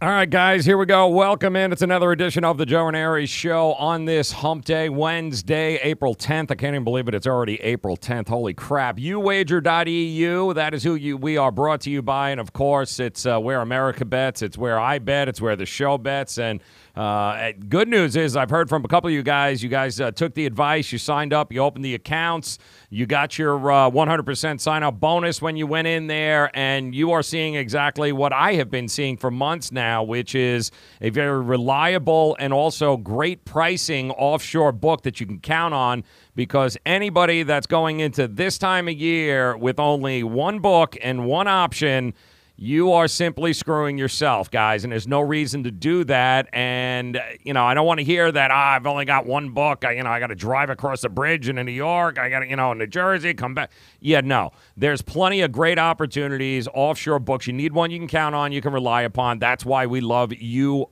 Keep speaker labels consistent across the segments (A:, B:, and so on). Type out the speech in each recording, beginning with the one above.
A: All right, guys, here we go. Welcome in. It's another edition of the Joe Raineri Show on this hump day, Wednesday, April 10th. I can't even believe it. It's already April 10th. Holy crap. YAHOOwager.eu. That is who we are brought to you by. And, of course, it's where America bets. It's where I bet. It's where the show bets. And good news is I've heard from a couple of you guys. You guys took the advice. You signed up. You opened the accounts. You got your 100% sign-up bonus when you went in there. And you are seeing exactly what I have been seeing for months now, which is a very reliable and also great pricing offshore book that you can count on, because anybody that's going into this time of year with only one book and one option, you are simply screwing yourself, guys, and there's no reason to do that. And, I don't want to hear that, I've only got one book. I got to drive across the bridge into New York. I got to, New Jersey, come back. Yeah, no. There's plenty of great opportunities, offshore books. You need one you can count on, you can rely upon. That's why we love YAHOOwager.eu.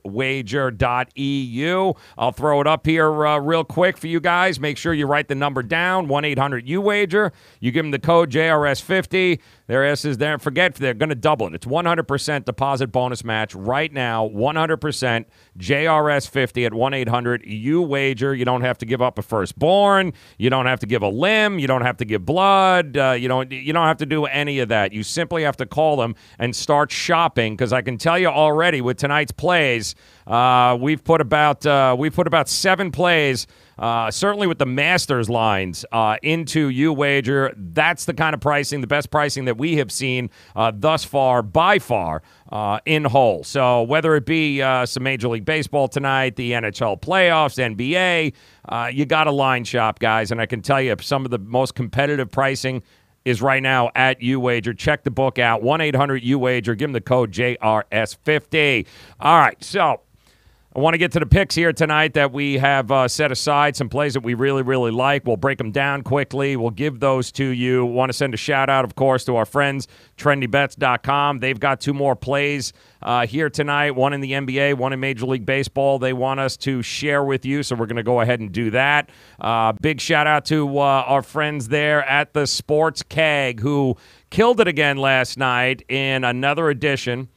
A: I'll throw it up here real quick for you guys. Make sure you write the number down, 1-800-YOUWAGER. You give them the code JRS50. Their ass is there. Forget, they're going to double it. It's 100% deposit bonus match right now. 100% JRS50 at 1-800-YOUWAGER. You don't have to give up a firstborn. You don't have to give a limb. You don't have to give blood. You don't have to do any of that. You simply have to call them and start shopping, because I can tell you already with tonight's plays, we've put about 7 plays. Certainly with the Masters lines into YOUWAGER. That's the kind of pricing, the best pricing that we have seen thus far, by far, in whole. So whether it be some Major League Baseball tonight, the NHL Playoffs, NBA, you got a line shop, guys. And I can tell you some of the most competitive pricing is right now at YOUWAGER. Check the book out, 1-800-YOUWAGER. Give them the code JRS50. All right, so I want to get to the picks here tonight that we have set aside, some plays that we really, really like. We'll break them down quickly. We'll give those to you. Want to send a shout-out, of course, to our friends, TrendyBets.com. They've got 2 more plays here tonight, one in the NBA, one in Major League Baseball. They want us to share with you, so we're going to go ahead and do that. Big shout-out to our friends there at the Sports Keg, who killed it again last night in another edition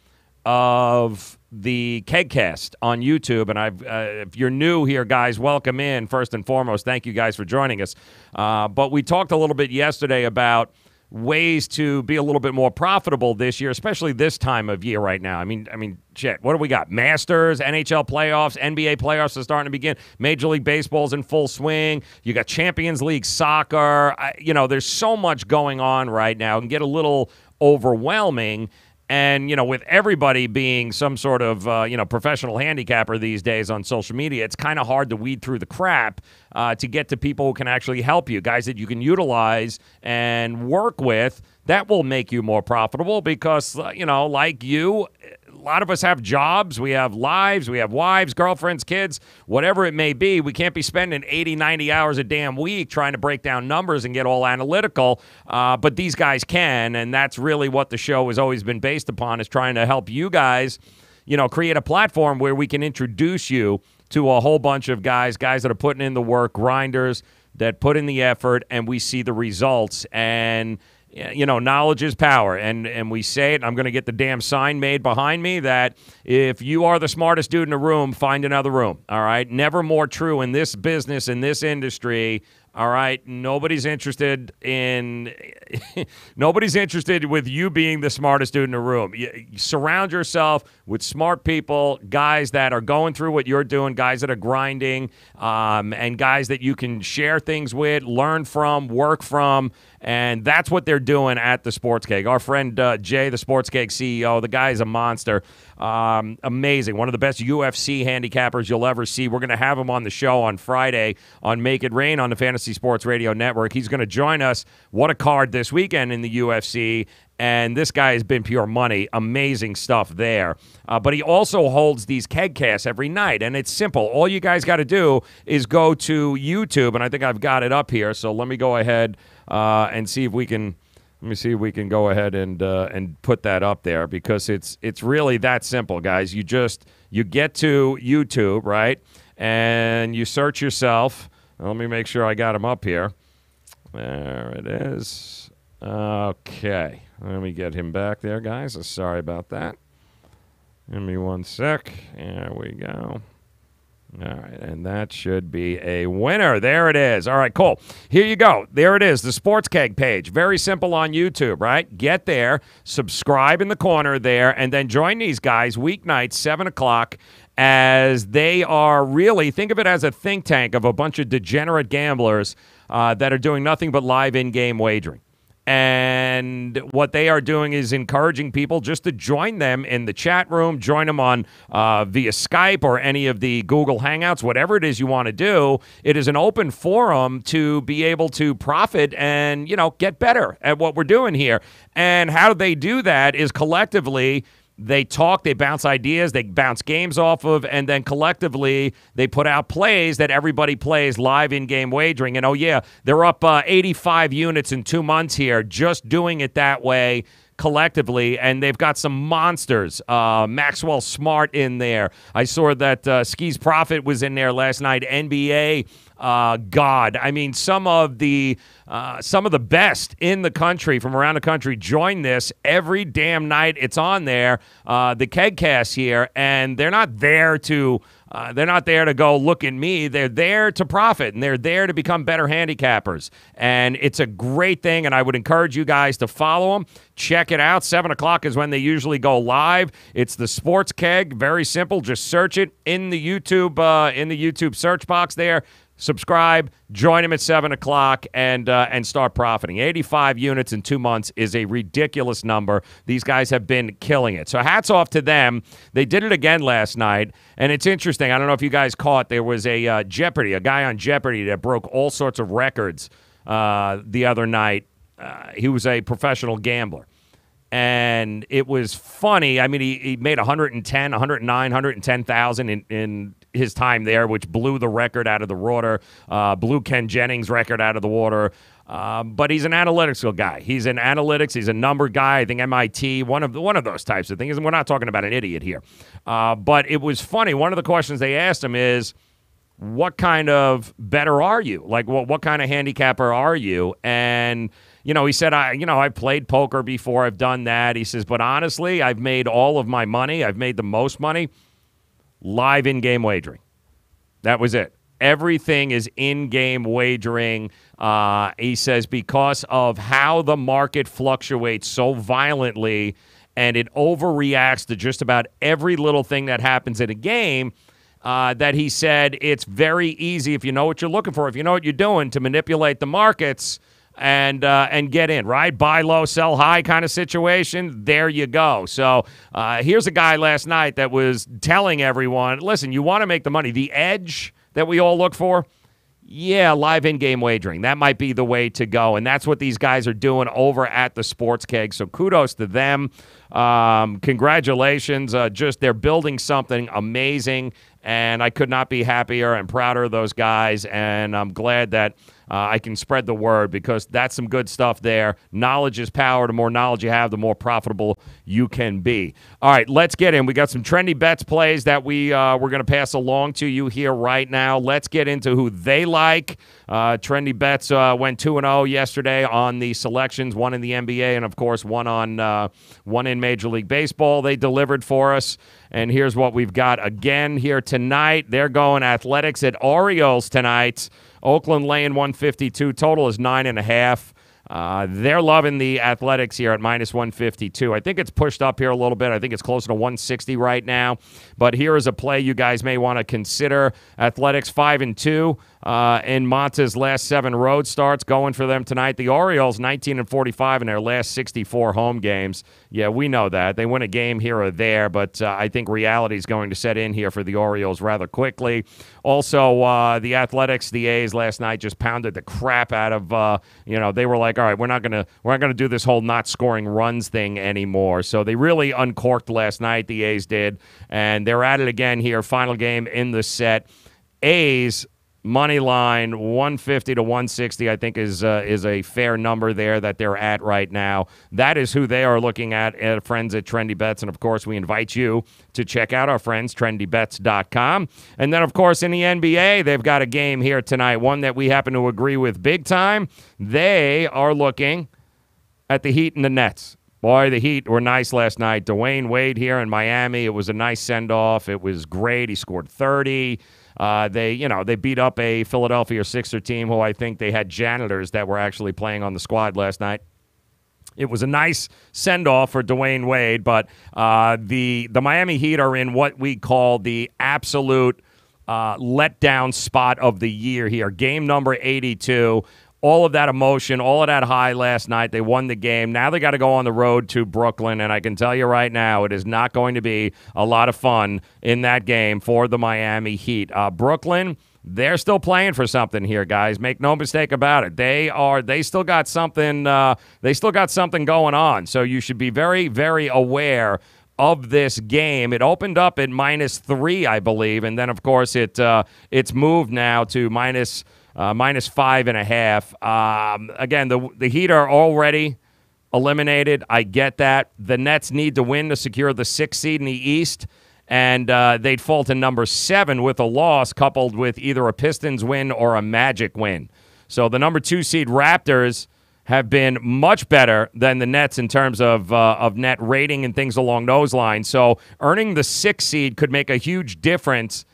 A: of the KEGCAST on YouTube. And if you're new here, guys, welcome in. First and foremost, thank you guys for joining us. But we talked a little bit yesterday about ways to be a little bit more profitable this year, especially this time of year right now. I mean, shit, what do we got? Masters, NHL playoffs, NBA playoffs are starting to begin. Major League Baseball's in full swing. You got Champions League soccer. There's so much going on right now. It can get a little overwhelming. And, with everybody being some sort of, professional handicapper these days on social media, it's kind of hard to weed through the crap to get to people who can actually help you, guys that you can utilize and work with. That will make you more profitable because, like you, a lot of us have jobs, we have lives, we have wives, girlfriends, kids, whatever it may be. We can't be spending 80, 90 hours a damn week trying to break down numbers and get all analytical, but these guys can, and that's really what the show has always been based upon, is trying to help you guys, create a platform where we can introduce you to a whole bunch of guys that are putting in the work, grinders that put in the effort, and we see the results. And knowledge is power, and we say it. I'm going to get the damn sign made behind me that if you are the smartest dude in the room, find another room, all right? Never more true in this business, in this industry, all right? Nobody's interested with you being the smartest dude in the room. You surround yourself with smart people, guys that are going through what you're doing, guys that are grinding, and guys that you can share things with, learn from, work from, and that's what they're doing at the Sports Keg. Our friend Jay, the Sports Keg CEO, the guy is a monster. Amazing. One of the best UFC handicappers you'll ever see. We're going to have him on the show on Friday on Make It Rain on the Fantasy Sports Radio Network. He's going to join us. What a card this weekend in the UFC. And this guy has been pure money. Amazing stuff there. But he also holds these KEGCasts every night. And it's simple. All you guys got to do is go to YouTube. And I think I've got it up here. So let me go ahead and see if we can. Let me see if we can go ahead and put that up there, because it's really that simple, guys. You get to YouTube, right? And you search yourself. Let me make sure I got him up here. There it is. Okay. Let me get him back there, guys. Sorry about that. Give me one sec. There we go. All right, and that should be a winner. There it is. All right, cool. Here you go. There it is, the Sports Keg page. Very simple on YouTube, right? Get there, subscribe in the corner there, and then join these guys weeknights, 7 o'clock, as they are really, think of it as a think tank of a bunch of degenerate gamblers that are doing nothing but live in-game wagering. And what they are doing is encouraging people just to join them in the chat room, join them on via Skype or any of the Google Hangouts, whatever it is you want to do. It is an open forum to be able to profit and, get better at what we're doing here. And how they do that is collectively they talk, they bounce ideas, they bounce games off of, and then collectively they put out plays that everybody plays live in-game wagering. And, oh, yeah, they're up 85 units in 2 months here just doing it that way collectively, and they've got some monsters. Maxwell Smart in there. I saw that Skis Profit was in there last night. NBA God. I mean, some of the best in the country from around the country join this every damn night. It's on there, the KEGCast here, and they're not there to go look at me. They're there to profit, and they're there to become better handicappers. And it's a great thing, and I would encourage you guys to follow them. Check it out. 7 o'clock is when they usually go live. It's the Sports Keg. Very simple. Just search it in the YouTube search box there. Subscribe, join him at 7 o'clock, and start profiting. 85 units in 2 months is a ridiculous number. These guys have been killing it. So hats off to them. They did it again last night, and it's interesting. I don't know if you guys caught, there was a guy on Jeopardy that broke all sorts of records the other night. He was a professional gambler. And it was funny. I mean, he made 110, 109, 110,000 in his time there, which blew the record out of the water, blew Ken Jennings' record out of the water. But he's an analytical guy. He's an analytics. He's a number guy. I think MIT, one of those types of things. And we're not talking about an idiot here. But it was funny. One of the questions they asked him is, what kind of better are you? Like, what kind of handicapper are you? And And, he said, I've played poker before. I've done that. He says, but honestly, I've made all of my money. I've made the most money live in-game wagering. That was it. Everything is in-game wagering. He says because of how the market fluctuates so violently and it overreacts to just about every little thing that happens in a game, that he said it's very easy if you know what you're looking for, if you know what you're doing, to manipulate the markets and get in, right? Buy low, sell high kind of situation. There you go. So here's a guy last night that was telling everyone, listen, you want to make the money. The edge that we all look for, yeah, live in-game wagering. That might be the way to go, and that's what these guys are doing over at the Sports Keg. So kudos to them. Congratulations. They're building something amazing, and I could not be happier and prouder of those guys, and I'm glad that I can spread the word because that's some good stuff there. Knowledge is power. The more knowledge you have, the more profitable you can be. All right, let's get in. We got some trendy bets plays that we're going to pass along to you here right now. Let's get into who they like. Trendy bets went 2-0 yesterday on the selections, one in the NBA and, of course, one in Major League Baseball. They delivered for us. And here's what we've got again here tonight. They're going Athletics at Orioles tonight. Oakland laying 152. Total is 9.5. They're loving the Athletics here at minus 152. I think it's pushed up here a little bit. I think it's closer to 160 right now. But here is a play you guys may want to consider. Athletics 5-2 in Monta's last 7 road starts, going for them tonight. The Orioles 19-45 in their last 64 home games. Yeah, we know that. They win a game here or there, but I think reality is going to set in here for the Orioles rather quickly. Also, the Athletics, the A's last night just pounded the crap out of, they were like, all right, we're not gonna do this whole not scoring runs thing anymore. So they really uncorked last night, the A's did, and they're at it again here. Final game in the set. A's money line 150 to 160, I think is a fair number there that they're at right now. That is who they are looking at friends at Trendy Bets. And, of course, we invite you to check out our friends, trendybets.com. And then, of course, in the NBA, they've got a game here tonight, one that we happen to agree with big time. They are looking at the Heat and the Nets. Boy, the Heat were nice last night. Dwayne Wade here in Miami. It was a nice send-off. It was great. He scored 30. They beat up a Philadelphia Sixer team who I think they had janitors that were actually playing on the squad last night. It was a nice send-off for Dwayne Wade, but the Miami Heat are in what we call the absolute letdown spot of the year here. Game number 82. All of that emotion, all of that high last night. They won the game. Now they got to go on the road to Brooklyn, and I can tell you right now it is not going to be a lot of fun in that game for the Miami Heat. Brooklyn, they're still playing for something here, guys. Make no mistake about it. They still got something. They still got something going on. So you should be very, very aware of this game. It opened up at -3, I believe, and then of course it's moved now to -5.5. Again, the Heat are already eliminated. I get that. The Nets need to win to secure the 6th seed in the East, and they'd fall to number 7 with a loss coupled with either a Pistons win or a Magic win. So the number 2 seed Raptors have been much better than the Nets in terms of net rating and things along those lines. So earning the 6th seed could make a huge difference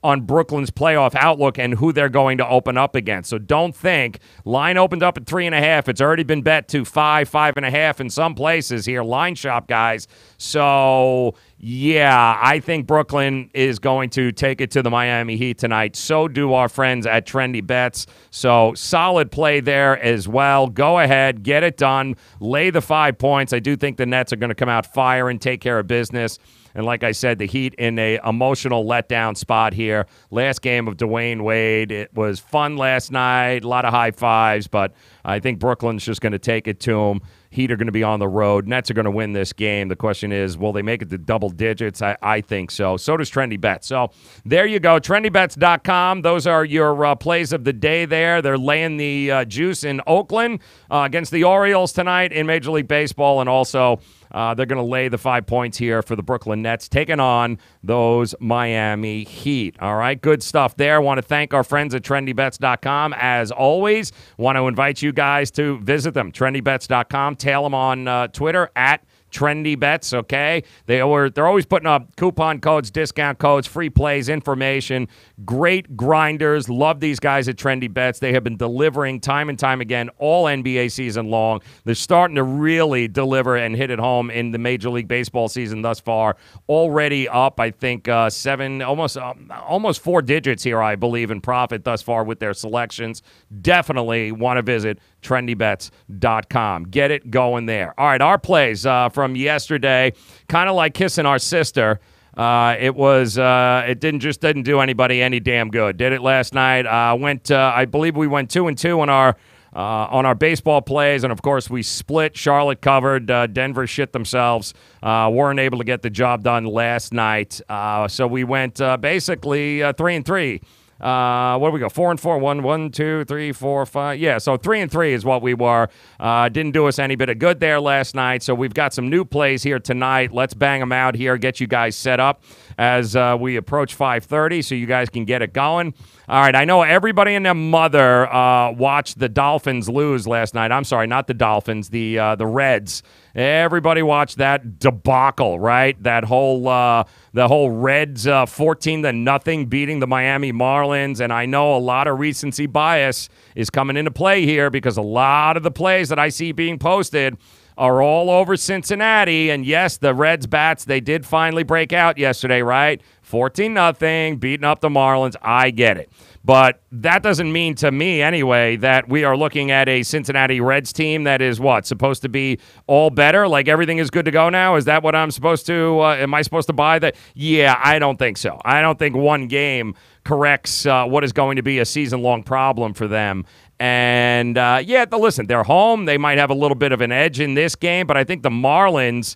A: on Brooklyn's playoff outlook and who they're going to open up against. So don't think. Line opened up at 3.5. It's already been bet to 5.5 in some places here. Line shop, guys. So, yeah, I think Brooklyn is going to take it to the Miami Heat tonight. So do our friends at Trendy Bets. So solid play there as well. Go ahead, get it done. Lay the 5 points. I do think the Nets are going to come out fire and take care of business. And like I said, the Heat in a emotional letdown spot here. Last game of Dwayne Wade. It was fun last night. A lot of high fives, but I think Brooklyn's just going to take it to them. Heat are going to be on the road. Nets are going to win this game. The question is, will they make it to double digits? I think so. So does Trendy Bets. So there you go, trendybets.com. Those are your plays of the day there. They're laying the juice in Oakland against the Orioles tonight in Major League Baseball, and also They're going to lay the 5 points here for the Brooklyn Nets, taking on those Miami Heat. All right, good stuff there. I want to thank our friends at TrendyBets.com. As always, want to invite you guys to visit them, TrendyBets.com. Tail them on Twitter at Trendy Bets, okay? They're always putting up coupon codes, discount codes, free plays, information. Great grinders. Love these guys at Trendy Bets. They have been delivering time and time again all NBA season long. They're starting to really deliver and hit it home in the Major League Baseball season thus far. Already up, I think, almost 4 digits here, I believe, in profit thus far with their selections. Definitely want to visit TrendyBets.com. Get it going there. All right, our plays from yesterday, kind of like kissing our sister. It didn't do anybody any damn good. Did it last night? I believe we went 2-2 on our baseball plays, and of course we split. Charlotte covered. Denver shit themselves. Weren't able to get the job done last night. So we went basically 3-3. What do we go? 4-4, 1, 2, 3, 4, 5. Yeah, so 3-3 is what we were. Didn't do us any bit of good there last night. So we've got some new plays here tonight. Let's bang them out here, get you guys set up as we approach 5:30 so you guys can get it going. All right, I know everybody and their mother watched the Dolphins lose last night. I'm sorry, not the Dolphins, the Reds. Everybody watched that debacle, right? The whole Reds 14-0 beating the Miami Marlins, and I know a lot of recency bias is coming into play here because a lot of the plays that I see being posted are all over Cincinnati, and yes, the Reds bats, they did finally break out yesterday, right? 14-0, beating up the Marlins. I get it. But that doesn't mean to me anyway that we are looking at a Cincinnati Reds team that is what? Supposed to be all better? Like everything is good to go now? Is that what I'm supposed to, am I supposed to buy that? Yeah, I don't think so. I don't think one game corrects what is going to be a season-long problem for them. And, listen, they're home. They might have a little bit of an edge in this game, but I think the Marlins,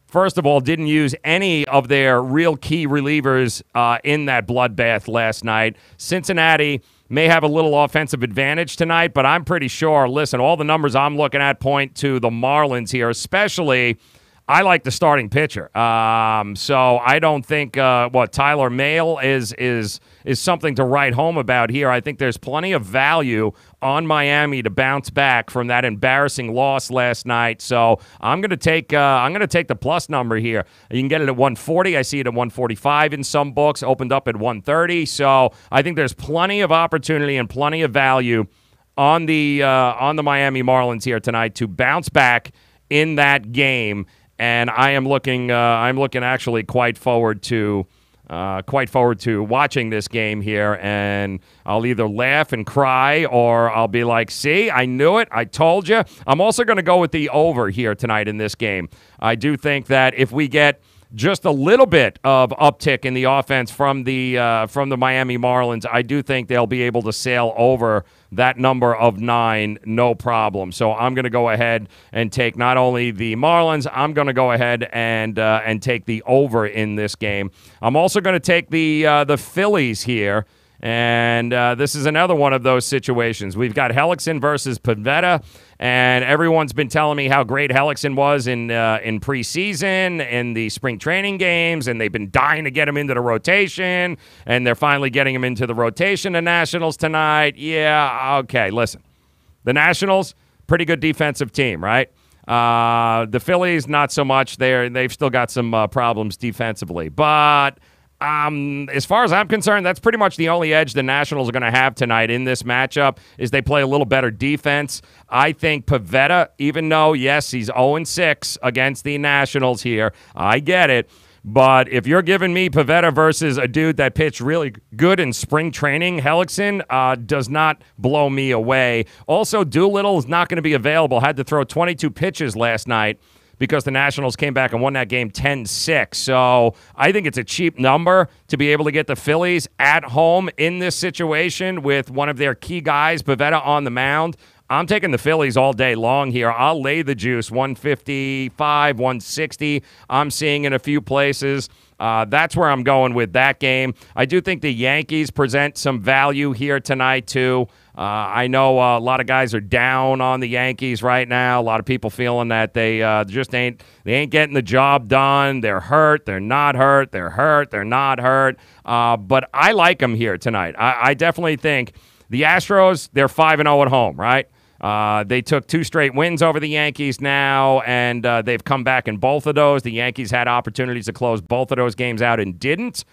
A: first of all, didn't use any of their real key relievers in that bloodbath last night. Cincinnati may have a little offensive advantage tonight, but I'm pretty sure, listen, all the numbers I'm looking at point to the Marlins here, especially I like the starting pitcher. So I don't think Tyler Mahle is something to write home about here. I think there's plenty of value on Miami to bounce back from that embarrassing loss last night. So I'm going to take the plus number here. You can get it at 140. I see it at 145 in some books. Opened up at 130. So I think there's plenty of opportunity and plenty of value on the Miami Marlins here tonight to bounce back in that game. And I'm looking actually quite forward to watching this game here, and I'll either laugh and cry or I'll be like, see, I knew it. I told you. I'm also going to go with the over here tonight in this game. I do think that if we get just a little bit of uptick in the offense from the Miami Marlins, I do think they'll be able to sail over that number of 9, no problem. So I'm going to go ahead and take not only the Marlins, I'm going to go ahead and take the over in this game. I'm also going to take the Phillies here. And this is another one of those situations. We've got Hellickson versus Pivetta, and everyone's been telling me how great Hellickson was in preseason, in the spring training games, and they've been dying to get him into the rotation, and they're finally getting him into the rotation, the Nationals tonight. Yeah, okay, listen. The Nationals, pretty good defensive team, right? The Phillies, not so much. They've still got some problems defensively, but as far as I'm concerned, that's pretty much the only edge the Nationals are going to have tonight in this matchup is they play a little better defense. I think Pivetta, even though, yes, he's 0-6 against the Nationals here, I get it. But if you're giving me Pivetta versus a dude that pitched really good in spring training, Hellickson does not blow me away. Also, Doolittle is not going to be available. Had to throw 22 pitches last night because the Nationals came back and won that game 10-6. So I think it's a cheap number to be able to get the Phillies at home in this situation with one of their key guys, Pivetta, on the mound. I'm taking the Phillies all day long here. I'll lay the juice, 155, 160. I'm seeing in a few places. That's where I'm going with that game. I do think the Yankees present some value here tonight, too. I know a lot of guys are down on the Yankees right now. A lot of people feeling that they just ain't getting the job done. They're hurt. They're not hurt. They're hurt. They're not hurt. But I like them here tonight. I definitely think the Astros, they're 5-0 at home, right? They took 2 straight wins over the Yankees now, and they've come back in both of those. The Yankees had opportunities to close both of those games out and didn't.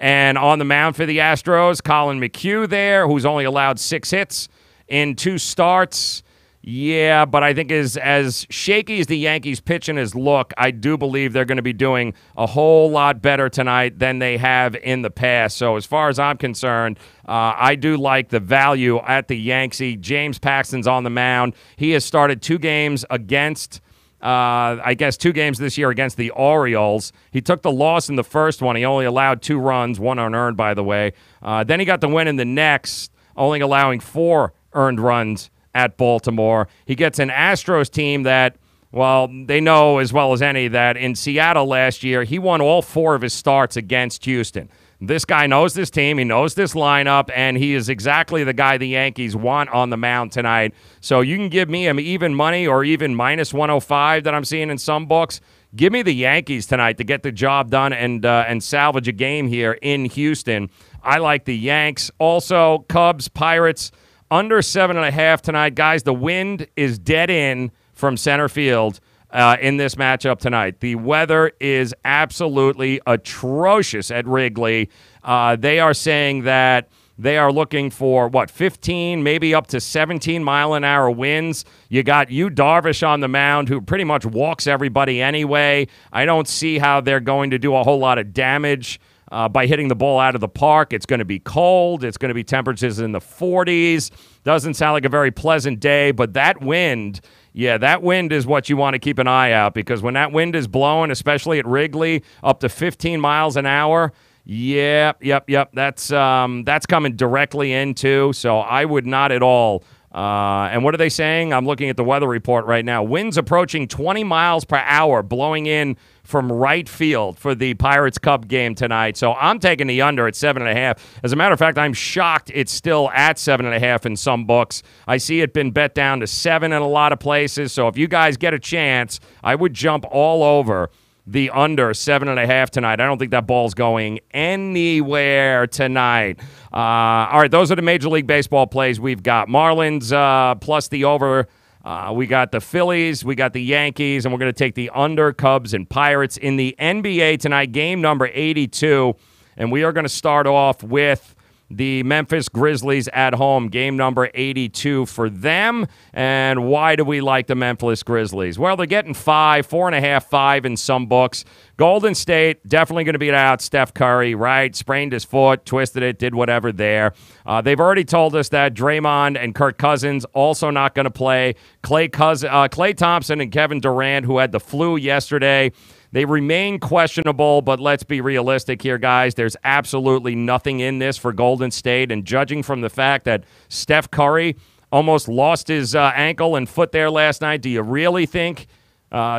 A: And on the mound for the Astros, Colin McHugh there, who's only allowed 6 hits in 2 starts. Yeah, but I think as shaky as the Yankees pitching is look, I do believe they're going to be doing a whole lot better tonight than they have in the past. So as far as I'm concerned, I do like the value at the Yankees. James Paxton's on the mound. He has started 2 games against 2 games this year against the Orioles. He took the loss in the first one. He only allowed 2 runs, 1 unearned, by the way. Then he got the win in the next, only allowing 4 earned runs at Baltimore. He gets an Astros team that, well, they know as well as any that in Seattle last year, he won all 4 of his starts against Houston. This guy knows this team. He knows this lineup, and he is exactly the guy the Yankees want on the mound tonight. So you can give me him even money or even minus 105 that I'm seeing in some books. Give me the Yankees tonight to get the job done and salvage a game here in Houston. I like the Yanks. Also, Cubs, Pirates, under 7.5 tonight. Guys, the wind is dead in from center field in this matchup tonight. The weather is absolutely atrocious at Wrigley. They are saying that they are looking for, 15, maybe up to 17-mile-an-hour winds. You got Yu Darvish on the mound, who pretty much walks everybody anyway. I don't see how they're going to do a whole lot of damage by hitting the ball out of the park. It's going to be cold. It's going to be temperatures in the 40s. Doesn't sound like a very pleasant day, but that wind, that wind is what you want to keep an eye out, because when that wind is blowing, especially at Wrigley, up to 15 miles an hour, that's coming directly into. So I would not at all. And what are they saying? I'm looking at the weather report right now. Winds approaching 20 miles per hour blowing in from right field for the Pirates-Cub game tonight. So I'm taking the under at 7.5. As a matter of fact, I'm shocked it's still at 7.5 in some books. I see it been bet down to 7 in a lot of places. So if you guys get a chance, I would jump all over the under 7.5 tonight. I don't think that ball's going anywhere tonight. All right, those are the Major League Baseball plays we've got. Marlins plus the over. We got the Phillies, we got the Yankees, and we're going to take the under Cubs and Pirates. In the NBA tonight, game number 82, and we are going to start off with the Memphis Grizzlies at home, game number 82 for them. And why do we like the Memphis Grizzlies? Well, they're getting 4.5, 5 in some books. Golden State, definitely going to beat out Steph Curry, right? Sprained his foot, twisted it, did whatever there. They've already told us that Draymond and Kirk Cousins also not going to play. Klay Thompson and Kevin Durant, who had the flu yesterday, they remain questionable, but let's be realistic here, guys. There's absolutely nothing in this for Golden State, and judging from the fact that Steph Curry almost lost his ankle and foot there last night, do you really think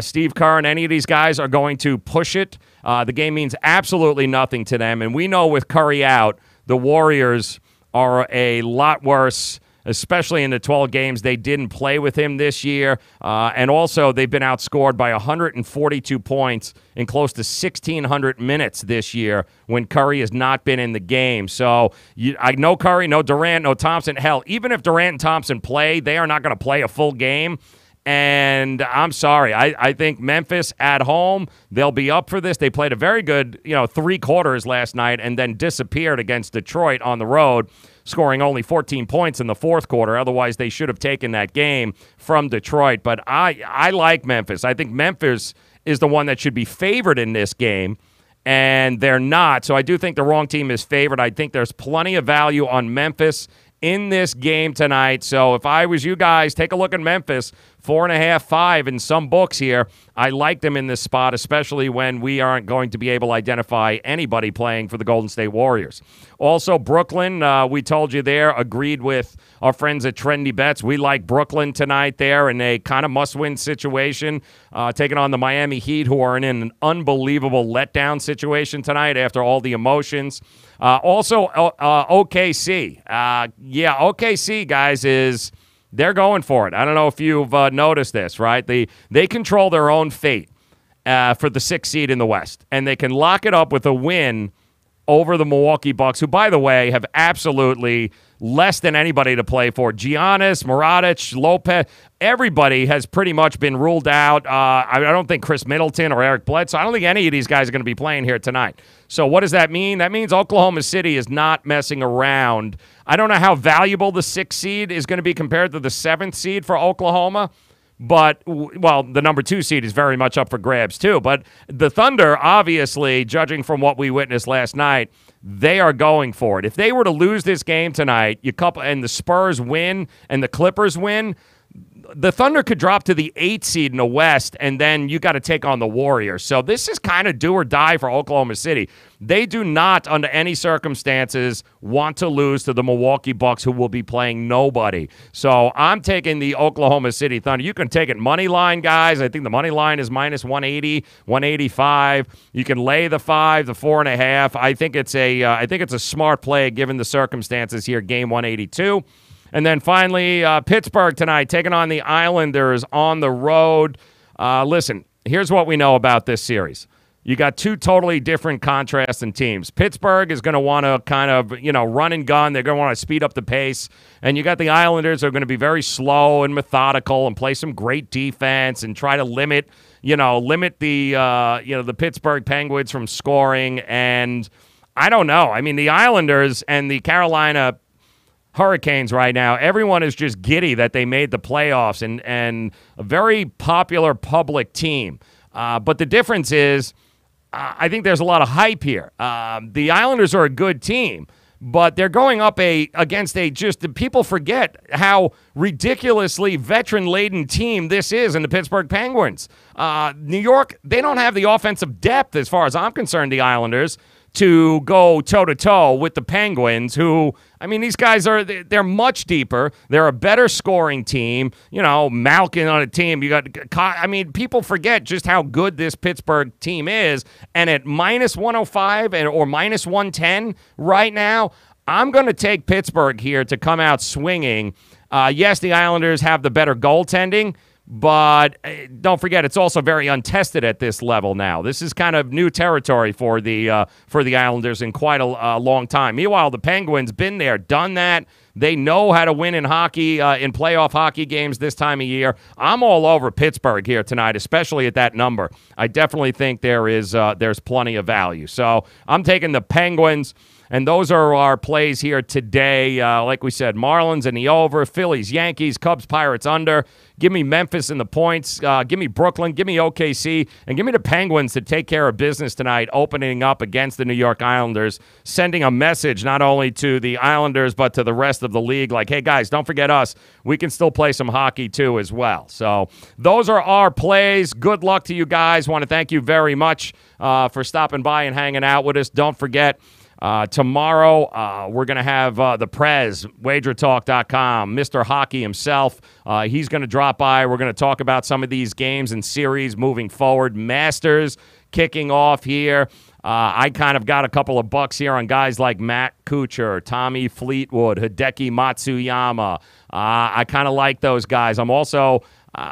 A: Steve Kerr and any of these guys are going to push it? The game means absolutely nothing to them, and we know with Curry out, the Warriors are a lot worse, especially in the 12 games they didn't play with him this year. And also, they've been outscored by 142 points in close to 1,600 minutes this year when Curry has not been in the game. So I know Curry, no Durant, no Thompson. Hell, even if Durant and Thompson play, they are not going to play a full game. And I'm sorry. I think Memphis at home, they'll be up for this. They played a very good, 3 quarters last night and then disappeared against Detroit on the road, scoring only 14 points in the fourth quarter. Otherwise, they should have taken that game from Detroit. But I like Memphis. I think Memphis is the one that should be favored in this game, and they're not. So I do think the wrong team is favored. I think there's plenty of value on Memphis in this game tonight. So if I was you guys, take a look at Memphis 4.5, 5 in some books here. I like them in this spot, especially when we aren't going to be able to identify anybody playing for the Golden State Warriors. Also, Brooklyn, we told you there, agreed with our friends at Trendy Bets. We like Brooklyn tonight there in a kind of must-win situation, taking on the Miami Heat, who are in an unbelievable letdown situation tonight after all the emotions. Also, OKC. OKC, guys, they're going for it. I don't know if you've noticed this, right? They control their own fate for the 6th seed in the West, and they can lock it up with a win over the Milwaukee Bucks, who, by the way, have absolutely less than anybody to play for. Giannis, Mirotic, Lopez, everybody has pretty much been ruled out. I don't think Chris Middleton or Eric Bledsoe, I don't think any of these guys are going to be playing here tonight. So what does that mean? That means Oklahoma City is not messing around. I don't know how valuable the 6th seed is going to be compared to the 7th seed for Oklahoma. But, well, the number 2 seed is very much up for grabs, too. But the Thunder, obviously, judging from what we witnessed last night, they are going for it. If they were to lose this game tonight, and the Spurs win and the Clippers win, the Thunder could drop to the 8th seed in the West, and then you got to take on the Warriors. So this is kind of do or die for Oklahoma City. They do not, under any circumstances, want to lose to the Milwaukee Bucks, who will be playing nobody. So I'm taking the Oklahoma City Thunder. You can take it money line, guys. I think the money line is minus 180, 185. You can lay the 5, the 4.5. I think it's a smart play given the circumstances here. Game 182. And then finally, Pittsburgh tonight, taking on the Islanders on the road. Listen, here's what we know about this series. You got 2 totally different contrasting teams. Pittsburgh is going to want to kind of, run and gun. They're going to want to speed up the pace. And you got the Islanders who are going to be very slow and methodical and play some great defense and try to limit the Pittsburgh Penguins from scoring. And I don't know. I mean, the Islanders and the Carolina Hurricanes right now, everyone is just giddy that they made the playoffs and a very popular public team. But the difference is, I think there's a lot of hype here. The Islanders are a good team, but they're going up against people forget how ridiculously veteran-laden team this is in the Pittsburgh Penguins. New York, they don't have the offensive depth, as far as I'm concerned, the Islanders, to go toe-to-toe with the Penguins, who, I mean, these guys they're much deeper. They're a better scoring team. Malkin on a team. People forget just how good this Pittsburgh team is. And at minus 105 or minus 110 right now, I'm going to take Pittsburgh here to come out swinging. Yes, the Islanders have the better goaltending, but don't forget, it's also very untested at this level now. This is kind of new territory for the Islanders in quite a long time. Meanwhile, the Penguins been there, done that. They know how to win in hockey, in playoff hockey games this time of year. I'm all over Pittsburgh here tonight, especially at that number. I definitely think there's plenty of value. So I'm taking the Penguins. And those are our plays here today. Like we said, Marlins in the over, Phillies, Yankees, Cubs, Pirates under. Give me Memphis in the points. Give me Brooklyn. Give me OKC. And give me the Penguins to take care of business tonight, opening up against the New York Islanders, sending a message not only to the Islanders but to the rest of the league like, hey, guys, don't forget us. We can still play some hockey too as well. So those are our plays. Good luck to you guys. Want to thank you very much for stopping by and hanging out with us. Don't forget, tomorrow, we're going to have the Prez, wagertalk.com, Mr. Hockey himself. He's going to drop by. We're going to talk about some of these games and series moving forward. Masters kicking off here. I kind of got a couple of bucks here on guys like Matt Kuchar, Tommy Fleetwood, Hideki Matsuyama. I kind of like those guys. I'm also...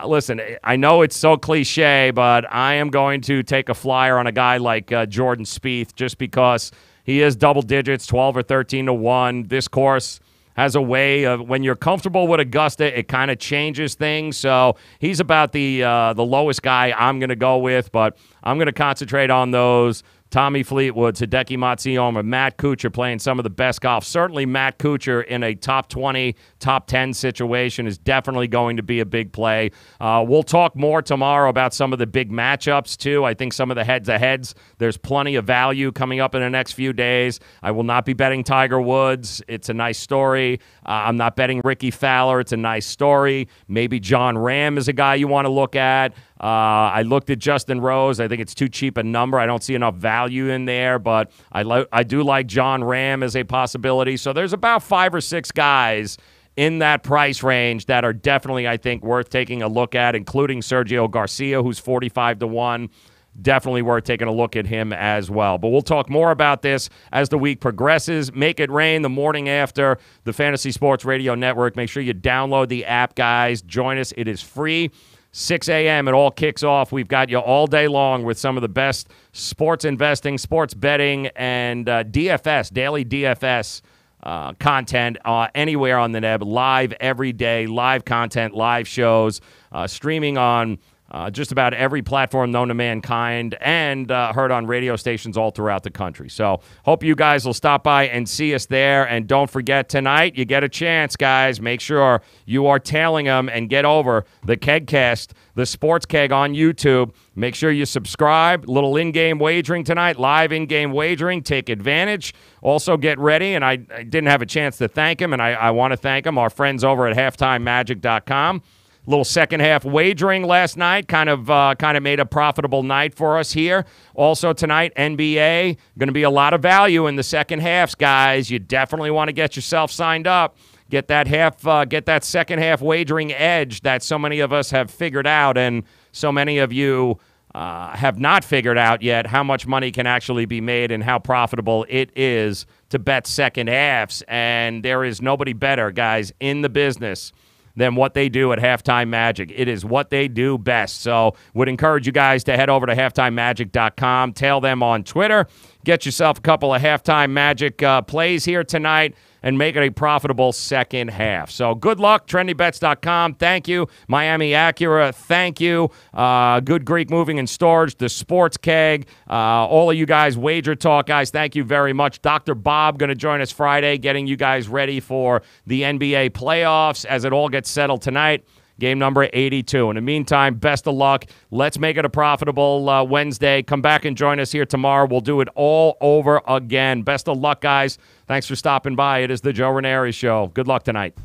A: listen, I know it's so cliche, but I am going to take a flyer on a guy like Jordan Spieth just because he is double digits, 12 or 13 to 1. This course has a way of, when you're comfortable with Augusta, it kind of changes things. So he's about the lowest guy I'm going to go with, but I'm going to concentrate on those Tommy Fleetwood, Hideki Matsuyama, Matt Kuchar playing some of the best golf. Certainly Matt Kuchar in a top 20, top 10 situation is definitely going to be a big play. We'll talk more tomorrow about some of the big matchups, too. I think some of the heads-to-heads, there's plenty of value coming up in the next few days. I will not be betting Tiger Woods. It's a nice story. I'm not betting Ricky Fowler. It's a nice story. Maybe John Ram is a guy you want to look at. I looked at Justin Rose. I think it's too cheap a number. I don't see enough value in there, but I do like John Ram as a possibility. So there's about 5 or 6 guys in that price range that are definitely, I think, worth taking a look at, including Sergio Garcia, who's 45-1. Definitely worth taking a look at him as well. But we'll talk more about this as the week progresses. Make it rain the morning after the Fantasy Sports Radio Network. Make sure you download the app, guys. Join us. It is free. 6 a.m. It all kicks off. We've got you all day long with some of the best sports investing, sports betting, and DFS, daily DFS content anywhere on the net. Live every day, live content, live shows, streaming on just about every platform known to mankind, and heard on radio stations all throughout the country. So hope you guys will stop by and see us there. And don't forget, tonight you get a chance, guys. Make sure you are tailing them and get over the KEGCAST, the Sports Keg on YouTube. Make sure you subscribe. Little in-game wagering tonight, live in-game wagering. Take advantage. Also get ready, and I didn't have a chance to thank him, and I want to thank him, our friends over at halftimemagic.com. Little second-half wagering last night, kind of made a profitable night for us here. Also tonight, NBA, going to be a lot of value in the second halves, guys. You definitely want to get yourself signed up. Get that second-half wagering edge that so many of us have figured out, and so many of you have not figured out yet how much money can actually be made and how profitable it is to bet second halves. And there is nobody better, guys, in the business than what they do at Halftime Magic. It is what they do best. So would encourage you guys to head over to halftimemagic.com, tail them on Twitter, get yourself a couple of Halftime Magic plays here tonight, and make it a profitable second half. So good luck, trendybets.com. Thank you. Miami Acura, thank you. Good Greek Moving and Storage, the Sports Keg, all of you guys, Wager Talk, guys, thank you very much. Dr. Bob going to join us Friday, getting you guys ready for the NBA playoffs as it all gets settled tonight. Game number 82. In the meantime, best of luck. Let's make it a profitable Wednesday. Come back and join us here tomorrow. We'll do it all over again. Best of luck, guys. Thanks for stopping by. It is the Joe Raineri Show. Good luck tonight.